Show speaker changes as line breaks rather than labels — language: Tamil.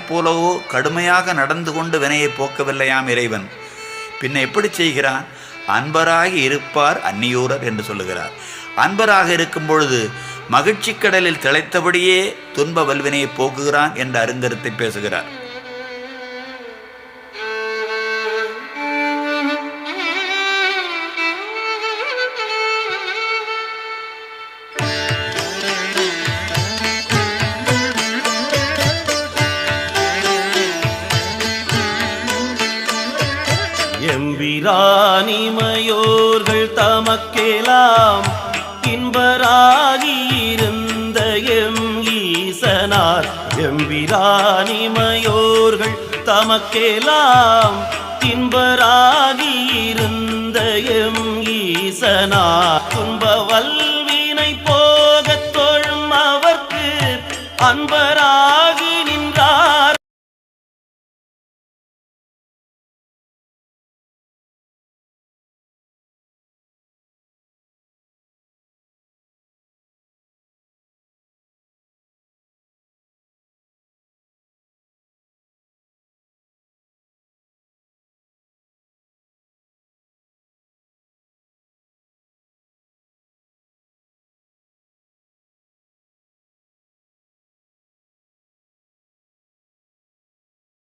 போலவோ கடுமையாக நடந்து கொண்டு வினையை போக்கவில்லையாம் இறைவன். பின்ன எப்படி செய்கிறான்? அன்பராகி இருப்பார் அந்நியூரர் என்று சொல்லுகிறார். அன்பராக இருக்கும் பொழுது மகிழ்ச்சி கடலில் திளைத்தபடியே துன்ப வல்வினையை போக்குகிறான் என்ற அருங்கருத்தை பேசுகிறார்.
எம்பிரானிமையோர்கள் தமக்கெல்லாம் இன்பராகியிருந்த எம் ஈசனார். எம்பிரானிமையோர்கள் தமக்கெல்லாம் இன்பராகியிருந்த எம் ஈசனார். துன்ப வல்வினை போகத் தொழும் அவர்க்கு அன்பராகி